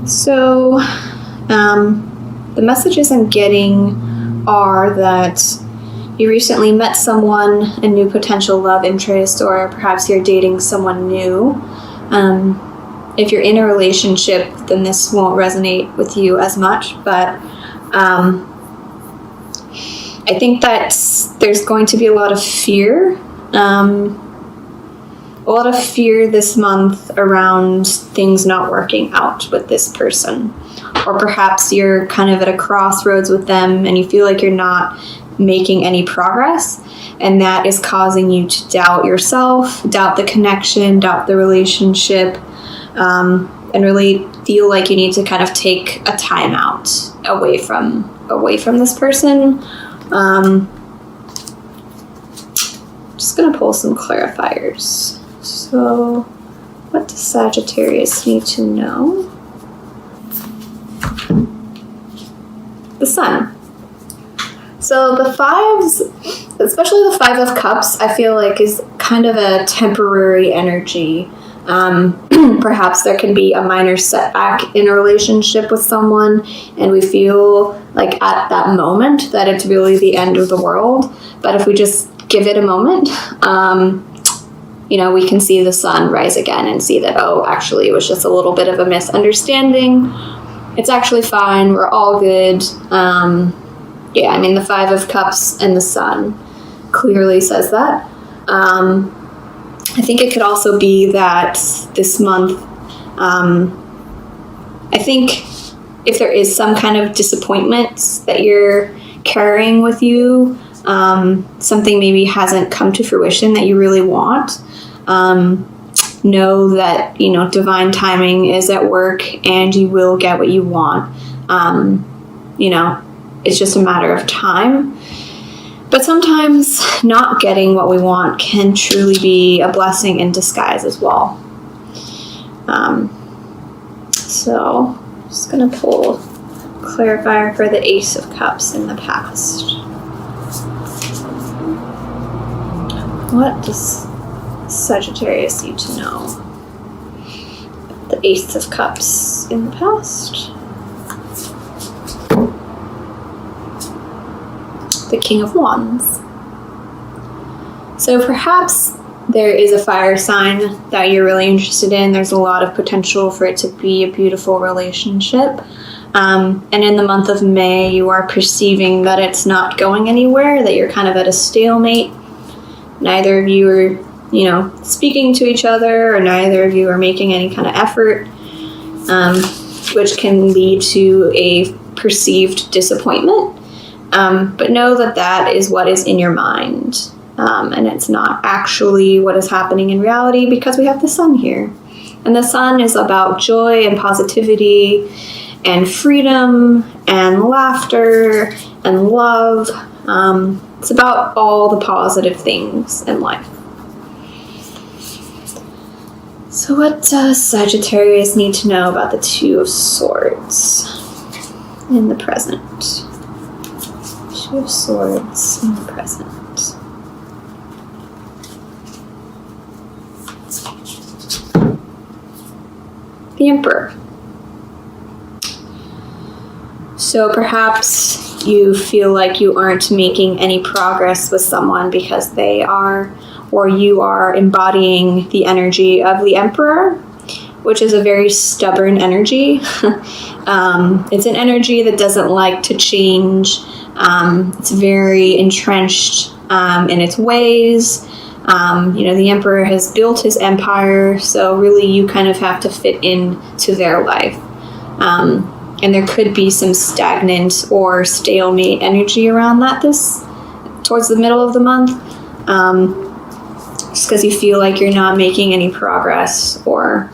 So, the messages I'm getting are that you recently met someone, a new potential love interest, or perhaps you're dating someone new. If you're in a relationship, then this won't resonate with you as much, but I think that there's going to be a lot of fear. A lot of fear this month around things not working out with this person. Or perhaps you're kind of at a crossroads with them and you feel like you're not making any progress, and that is causing you to doubt yourself, doubt the connection, doubt the relationship, and really feel like you need to kind of take a time out away from this person. Just gonna pull some clarifiers. So, what does Sagittarius need to know? The Sun. So the fives, especially the Five of Cups, I feel like is kind of a temporary energy. Perhaps there can be a minor setback in a relationship with someone, and we feel like at that moment that it's really the end of the world. But if we just give it a moment, we can see the sun rise again and see that, oh, actually it was just a little bit of a misunderstanding. It's actually fine. We're all good. The Five of Cups and the Sun clearly says that. I think it could also be that this month, I think if there is some kind of disappointment that you're carrying with you, something maybe hasn't come to fruition that you really want, know that, divine timing is at work and you will get what you want. It's just a matter of time. But sometimes not getting what we want can truly be a blessing in disguise as well. So I'm just going to pull clarifier for the Ace of Cups in the past. What does Sagittarius need to know? The Ace of Cups in the past. The King of Wands. So perhaps there is a fire sign that you're really interested in. There's a lot of potential for it to be a beautiful relationship. And in the month of May, you are perceiving that it's not going anywhere, that you're kind of at a stalemate. Neither of you are, speaking to each other, or neither of you are making any kind of effort, which can lead to a perceived disappointment. But know that that is what is in your mind, and it's not actually what is happening in reality, because we have the Sun here. And the Sun is about joy and positivity and freedom and laughter and love. It's about all the positive things in life. So what does Sagittarius need to know about the Two of Swords in the present? Two of Swords in the present. The Emperor. So perhaps you feel like you aren't making any progress with someone because they are, or you are embodying the energy of the Emperor, which is a very stubborn energy. It's an energy that doesn't like to change. It's very entrenched in its ways. The Emperor has built his empire, so really you kind of have to fit into their life. And there could be some stagnant or stalemate energy around that towards the middle of the month. Just because you feel like you're not making any progress or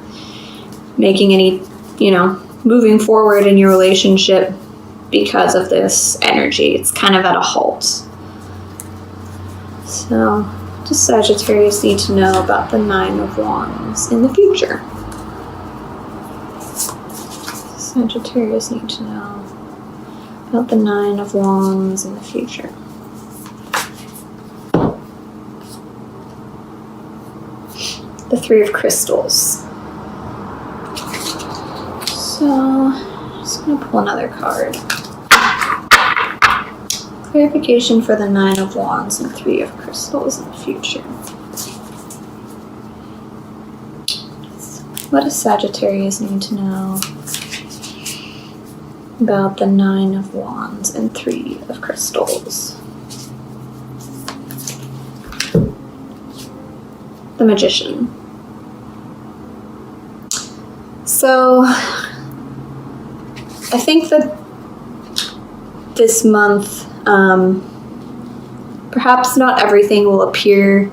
making any, moving forward in your relationship because of this energy. It's kind of at a halt. So, what does Sagittarius need to know about the Nine of Wands in the future? Sagittarius need to know about the Nine of Wands in the future. The Three of Crystals. So So, just going to pull another card. Clarification for the 9 of Wands and 3 of Crystals in the future. What does Sagittarius need to know about the 9 of Wands and 3 of Crystals? The Magician. So, I think that this month, perhaps not everything will appear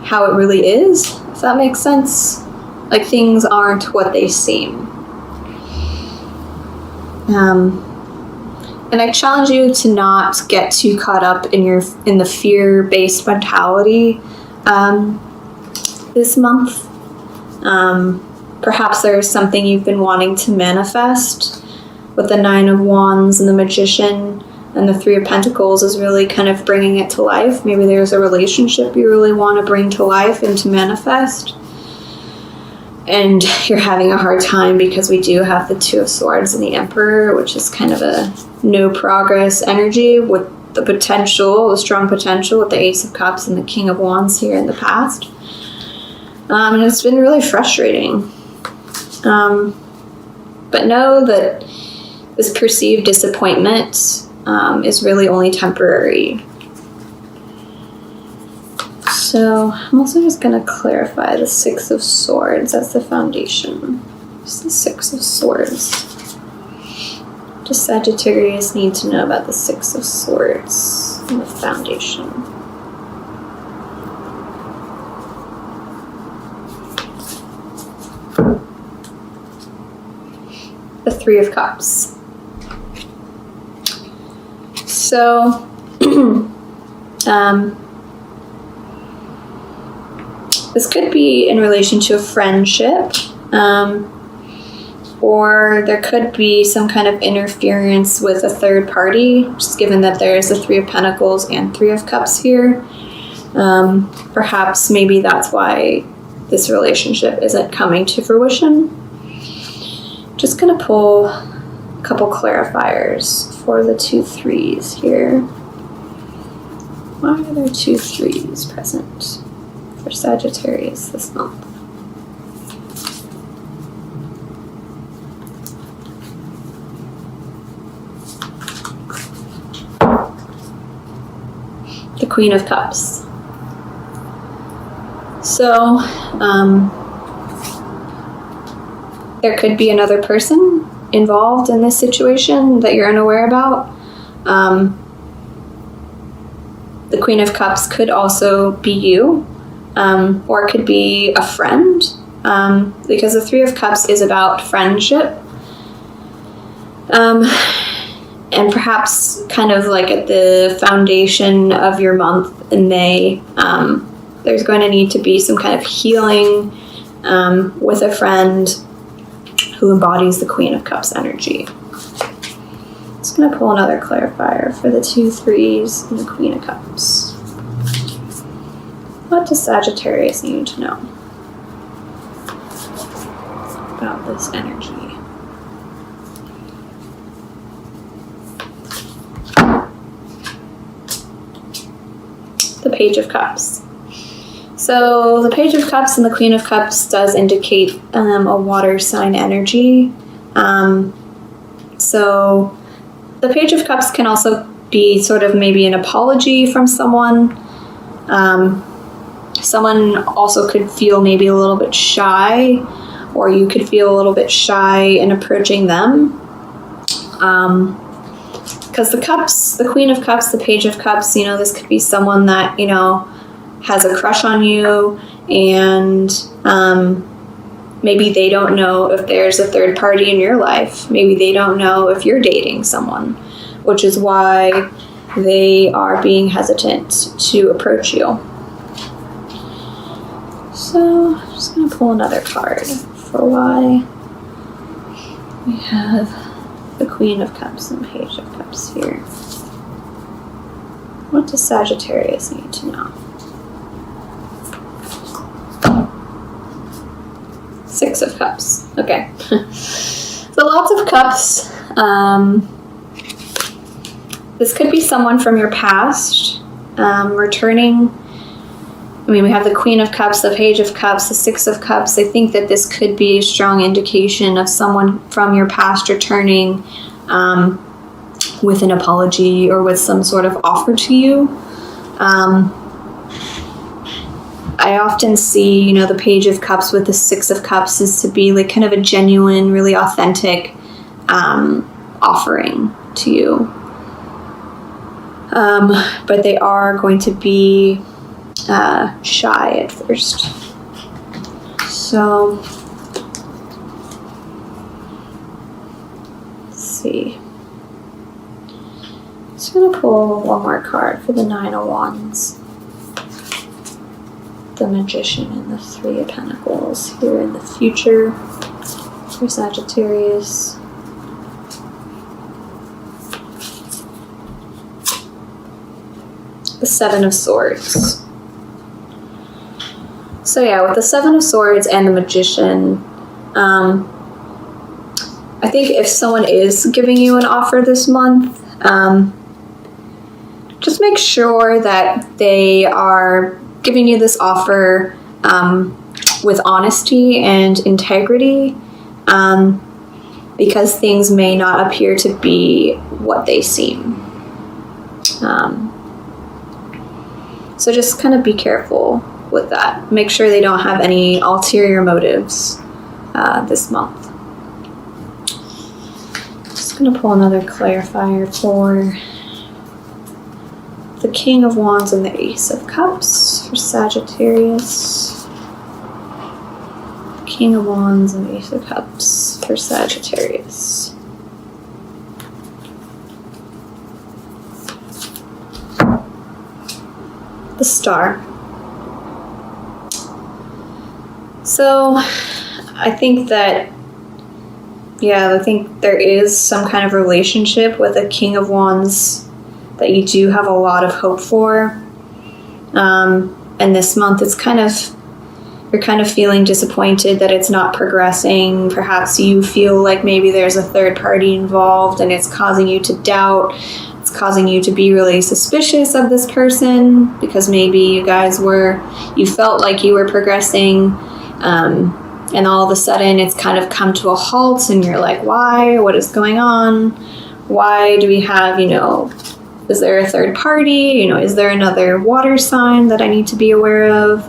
how it really is, if that makes sense. Like, things aren't what they seem. And I challenge you to not get too caught up in the fear-based mentality this month. Perhaps there's something you've been wanting to manifest with the 9 of Wands and the Magician, and the 3 of Pentacles is really kind of bringing it to life. Maybe there's a relationship you really want to bring to life and to manifest. And you're having a hard time because we do have the 2 of Swords and the Emperor, which is kind of a no progress energy with the potential, the strong potential with the Ace of Cups and the King of Wands here in the past. And it's been really frustrating. But know that this perceived disappointment is really only temporary. So I'm also just going to clarify the 6 of Swords as the foundation. Just the 6 of Swords. Does Sagittarius need to know about the 6 of Swords and the foundation? The 3 of Cups. So, this could be in relation to a friendship, or there could be some kind of interference with a third party, just given that there's the 3 of Pentacles and 3 of Cups here. Perhaps maybe that's why this relationship isn't coming to fruition. Just gonna pull a couple clarifiers for the 2 3s here. Why are there 2 3s present for Sagittarius this month? The Queen of Cups. So, there could be another person involved in this situation that you're unaware about. The Queen of Cups could also be you, or it could be a friend, because the 3 of Cups is about friendship. And perhaps kind of like at the foundation of your month in May, there's going to need to be some kind of healing with a friend who embodies the Queen of Cups energy. Just going to pull another clarifier for the 2 3s and the Queen of Cups. What does Sagittarius need to know about this energy? The Page of Cups. So the Page of Cups and the Queen of Cups does indicate a water sign energy. So the Page of Cups can also be sort of maybe an apology from someone. Someone also could feel maybe a little bit shy, or you could feel a little bit shy in approaching them. Because the Cups, the Queen of Cups, the Page of Cups, this could be someone that, has a crush on you, and maybe they don't know if there's a third party in your life. Maybe they don't know if you're dating someone, which is why they are being hesitant to approach you. So I'm just going to pull another card for why we have the Queen of Cups and Page of Cups here. What does Sagittarius need to know? Six of Cups. Okay. So lots of cups. This could be someone from your past returning. I mean, we have the Queen of Cups, the Page of Cups, the Six of Cups. I think that this could be a strong indication of someone from your past returning with an apology or with some sort of offer to you. I often see, you know, the Page of Cups with the Six of Cups is to be like kind of a genuine, really authentic offering to you. But they are going to be shy at first. So, let's see. Just gonna pull one more card for the Nine of Wands, the Magician, and the Three of Pentacles here in the future for Sagittarius. The Seven of Swords. So yeah, with the Seven of Swords and the Magician, I think if someone is giving you an offer this month, just make sure that they are giving you this offer with honesty and integrity, because things may not appear to be what they seem. So just kind of be careful with that. Make sure they don't have any ulterior motives this month. Just going to pull another clarifier for the King of Wands and the Ace of Cups for Sagittarius. King of Wands and Ace of Cups for Sagittarius. The Star. So I think that, yeah, I think there is some kind of relationship with a King of Wands that you do have a lot of hope for. And this month it's you're kind of feeling disappointed that it's not progressing. Perhaps you feel like maybe there's a third party involved and it's causing you to doubt. It's causing you to be really suspicious of this person because maybe you felt like you were progressing, and all of a sudden it's kind of come to a halt and you're like, why? What is going on? Why do we have, is there a third party? Is there another water sign that I need to be aware of?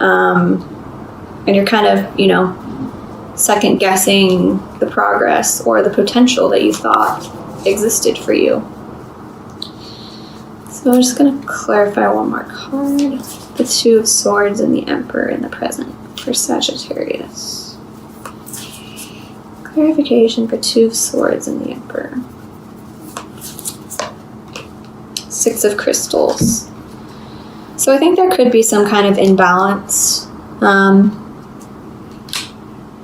And you're kind of, second guessing the progress or the potential that you thought existed for you. So I'm just going to clarify one more card. The Two of Swords and the Emperor in the present for Sagittarius. Clarification for Two of Swords and the Emperor. Six of Crystals. So I think there could be some kind of imbalance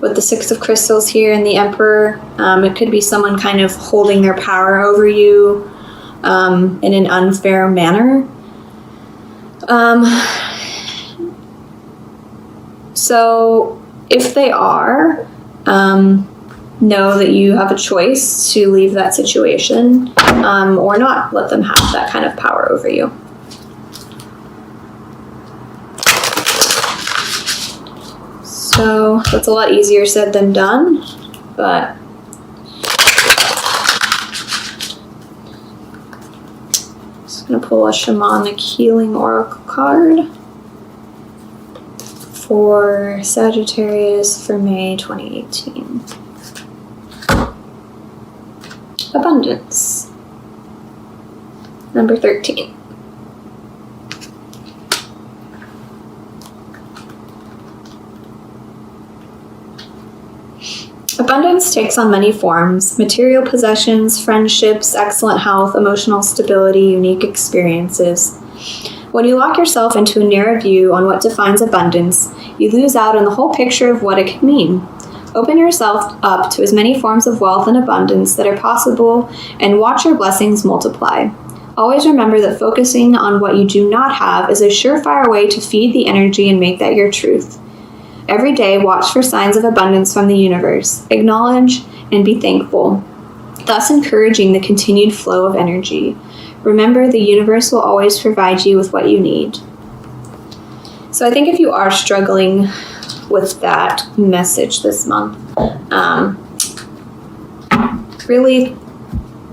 with the Six of Crystals here and the Emperor. It could be someone kind of holding their power over you in an unfair manner. So if they are, know that you have a choice to leave that situation or not let them have that kind of power over you. So that's a lot easier said than done, but just going to pull a Shamanic Healing Oracle card for Sagittarius for May 2018. Abundance. Number 13. Abundance takes on many forms: material possessions, friendships, excellent health, emotional stability, unique experiences. When you lock yourself into a narrow view on what defines abundance, you lose out on the whole picture of what it can mean. Open yourself up to as many forms of wealth and abundance that are possible and watch your blessings multiply. Always remember that focusing on what you do not have is a surefire way to feed the energy and make that your truth. Every day, watch for signs of abundance from the universe. Acknowledge and be thankful, thus encouraging the continued flow of energy. Remember, the universe will always provide you with what you need. So I think if you are struggling with that message this month, really,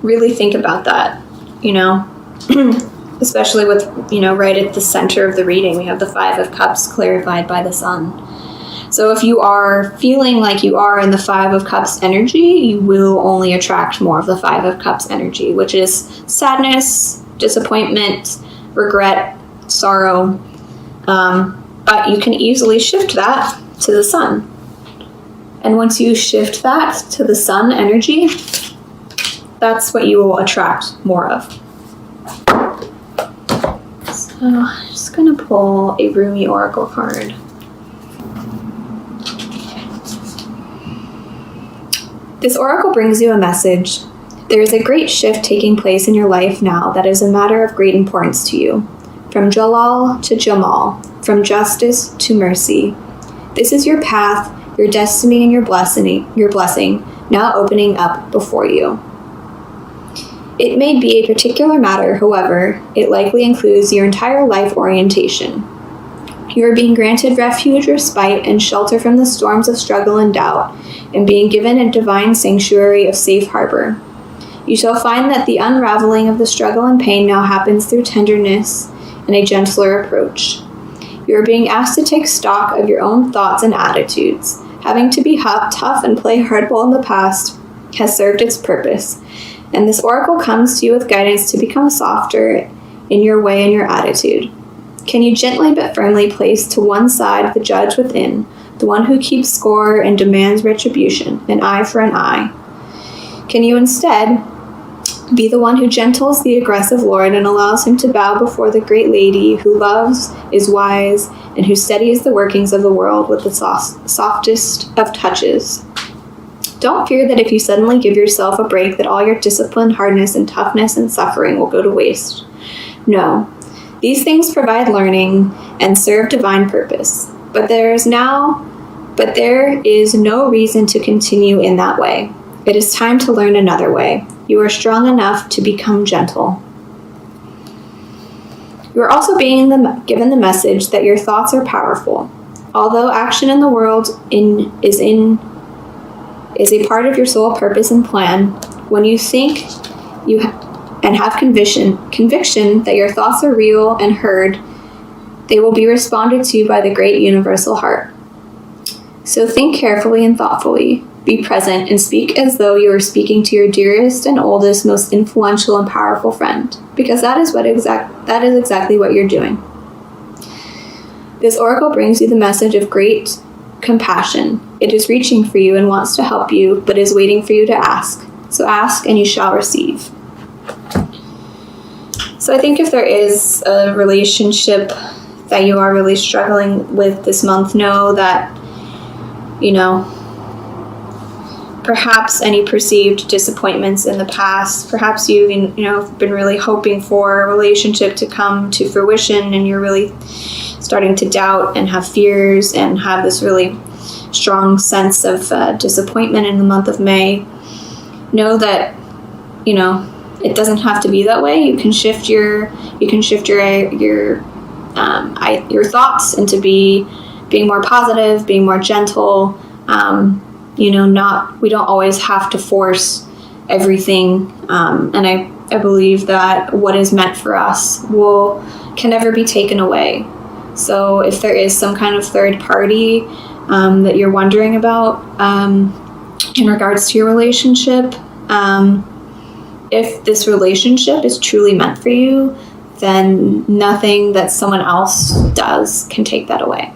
really think about that, especially with, right at the center of the reading, we have the Five of Cups clarified by the Sun. So if you are feeling like you are in the Five of Cups energy, you will only attract more of the Five of Cups energy, which is sadness, disappointment, regret, sorrow. But you can easily shift that to the Sun. And once you shift that to the Sun energy, that's what you will attract more of. So I'm just going to pull a Rumi Oracle card. This oracle brings you a message. There is a great shift taking place in your life now that is a matter of great importance to you. From Jalal to Jamal, from justice to mercy. This is your path, your destiny, and your blessing now opening up before you. It may be a particular matter, however, it likely includes your entire life orientation. You are being granted refuge, respite, and shelter from the storms of struggle and doubt, and being given a divine sanctuary of safe harbor. You shall find that the unraveling of the struggle and pain now happens through tenderness and a gentler approach. You are being asked to take stock of your own thoughts and attitudes. Having to be tough and play hardball in the past has served its purpose, and this oracle comes to you with guidance to become softer in your way and your attitude. Can you gently but firmly place to one side the judge within, the one who keeps score and demands retribution, an eye for an eye? Can you instead be the one who gentles the aggressive lord and allows him to bow before the great lady who loves, is wise, and who steadies the workings of the world with the softest of touches? Don't fear that if you suddenly give yourself a break that all your discipline, hardness, and toughness and suffering will go to waste. No. These things provide learning and serve divine purpose, but there is no reason to continue in that way. It is time to learn another way. You are strong enough to become gentle. You are also being given the message that your thoughts are powerful. Although action in the world is a part of your soul purpose and plan, when you think and have conviction that your thoughts are real and heard, they will be responded to by the great universal heart. So think carefully and thoughtfully, be present, and speak as though you are speaking to your dearest and oldest, most influential and powerful friend, because that is exactly what you're doing. This oracle brings you the message of great compassion. It is reaching for you and wants to help you, but is waiting for you to ask. So ask and you shall receive. So I think if there is a relationship that you are really struggling with this month, know that, perhaps any perceived disappointments in the past, perhaps you've been really hoping for a relationship to come to fruition and you're really starting to doubt and have fears and have this really strong sense of disappointment in the month of May. Know that, it doesn't have to be that way. You can shift your thoughts into being more positive, being more gentle. We don't always have to force everything. And I believe that what is meant for us can never be taken away. So if there is some kind of third party that you're wondering about in regards to your relationship, if this relationship is truly meant for you, then nothing that someone else does can take that away.